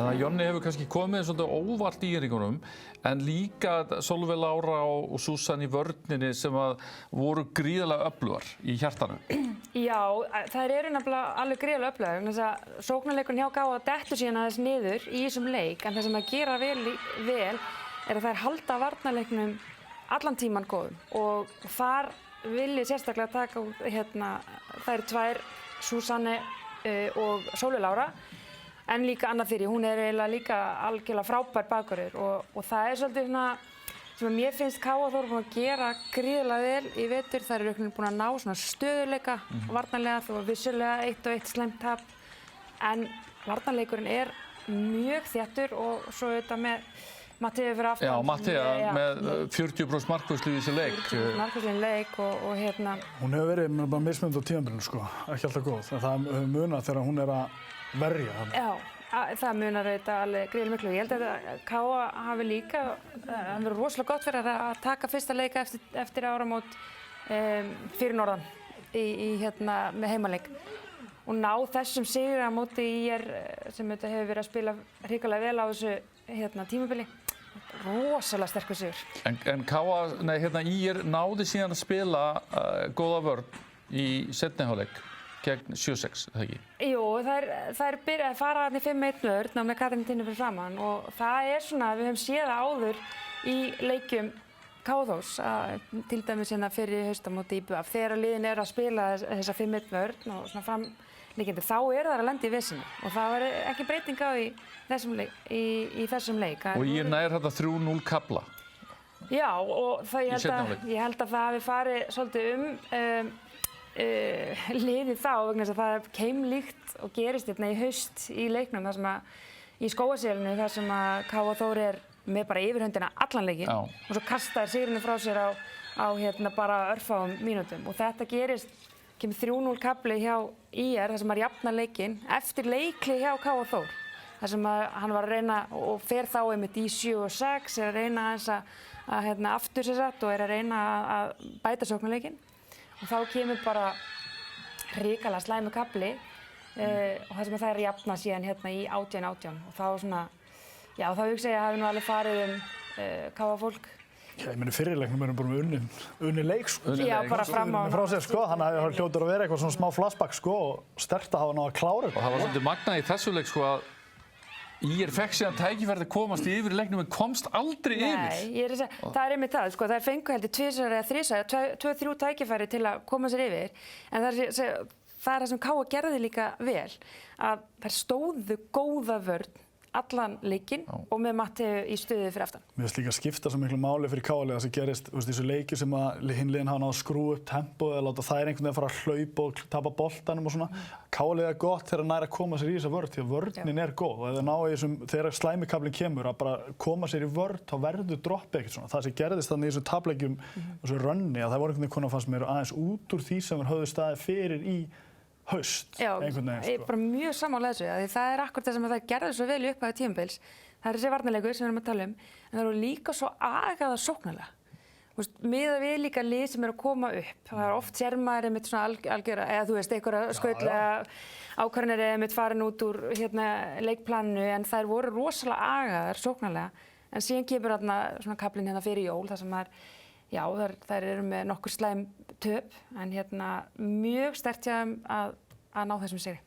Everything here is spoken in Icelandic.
Þannig að Jonni hefur kannski komið svolítið óvart í ringunum, en líka Sólveig Lára og Susan í vörninni sem voru gríðarlega öflugar í hjartanu. Já, þær eru nefnilega alveg gríðarlega öflugar. Þess að sóknarleikurinn hjá Káa dettur síðan aðeins niður í þessum leik, en það sem að gera vel er að þær halda varnarleiknum allan tíman góðum. Og þar vil ég sérstaklega taka þær tvær, Susanne og Sólveig Lára, en líka Anna Þyrí, hún er eiginlega líka algjörlega frábær bakvörður og það er svolítið svona sem að mér finnst Káa Þór búin að gera gríðarlega vel í vetur. Þær eru búin að ná svona stöðuleika varnarlega, þó vissulega 1-1 slæmt tap, en varnarleikurinn er mjög þéttur og svo auðvitað með Mattheu fyrir aftan. Já, Mattheu með 40% markvarslu í þessu leik. 40% markvarslu í leik og Hún hefur verið bara mismunandi á tímabilinu, sko, ekki alltaf góð. En það hefur munað þegar hún er að verja þarna. Já, það munar auðvitað alveg gríðarlega miklu. Ég held að Káa hafi líka, hann verður rosalega gott fyrir að taka fyrsta leika eftir áramót fyrir norðan með heimaleik og ná þessum sigri á móti ÍR sem auðvitað hefur verið að spila hrikalega vel á þessu tímabili. Rosalega sterkur sigur. En ÍR náði síðan að spila góða vörn í seinni hálfleik gegn 7-6, eða ekki? Jú, þær byrja að fara þarna í 5-1 vörn og með Katrínu Tinnu fyrir framan og það er svona, við höfum séð það áður í leikjum Káa Þórs, til dæmis fyrir haustamóti IBF, þegar liðin er að spila þessa 5-1 vörn og svona framleikindi, þá er það að lenda í veseni og það var ekki breyting á í þessum leik. Og ÍR nær þetta 3-0 kafla. Já, og ég held að það hafi farið svolítið liðið þá vegna þess að það keimlíkt og gerist í haust í leiknum þar sem í Skógarselinu þar sem að Káa Þór er með bara yfirhöndina allan leikinn og svo kastar sigurinn frá sér á bara örfáum mínútum og þetta kemur 3-0 kafli hjá ÍR þar sem að jafna leikinn eftir leikli hjá Káa Þór þar sem að hann var að reyna og fer þá einmitt í 7-6 er að reyna að aftur sér satt og er að reyna að bæta sóknarleikinn og þá kemur bara hrikalega slæmur kafli og það sem það er að jafna síðan í 18-18 og þá svona, já þá hugsa ég að hafi nú alveg farið Káa fólk. Já, ég meni fyrirleiknum erum bara með unni leik, sko. Já, bara fram á. Frá sér, sko, þannig að það hljótur að vera eitthvað svona smá flashback, sko, og sterkt að hafa náða að klára þetta. Og það var svolítið magnað í þessu leik, sko, að ÍR fekk síðan tækifæri að komast yfir í leiknum en komst aldrei yfir. Nei, ég er að segja, það er einmitt það, sko, þær fengu heldur 2 eða 3, 2-3 tækifæri til að koma sér yfir, en það er það sem Káa gerði líka vel, að þær stóðu góða vörn allan leikinn og með Mattheu í stuði fyrir aftan. Mér finnst líka skipta svo miklu máli fyrir Káa-liða sem gerist, þessu leiki sem að hinn liðin hafa náð að skrúa upp tempóið eða láta þær einhvern veginn fara að hlaupa og tapa boltanum og svona. Káa-liða er gott þegar nær að koma sér í þessa vörn því að vörnin er góð og ef það ná í þessum, þegar slæmikaflinn kemur að bara koma sér í vörn þá verður droppið ekkert svona. Það sem gerðist þannig í þessum tapleikjum, þessu runni, að það voru einhvern veginn fannst mér aðeins út úr því sem höfðu staðið fyrir í haust, einhvern veginn, sko. Já, bara mjög sammála þessu, því það er akkurat það sem það gerði svo vel í upphafi tímabils. Það er þessi varnarleikur sem við erum að tala en það eru líka svo agaða sóknarlega. Miðað við líka lið sem eru að koma upp. Það er oft sér maður einmitt svona algjöra, eða þú veist, einhverja skautlega ákvarðanir einmitt farin út úr leikplaninu en þær voru rosalega agaðar sóknarlega. En síðan kemur svona kaflinn fyrir jól þar sem já, þær eru með nokkur slæm töp en mjög sterkt hjá þeim að ná þessum sigri.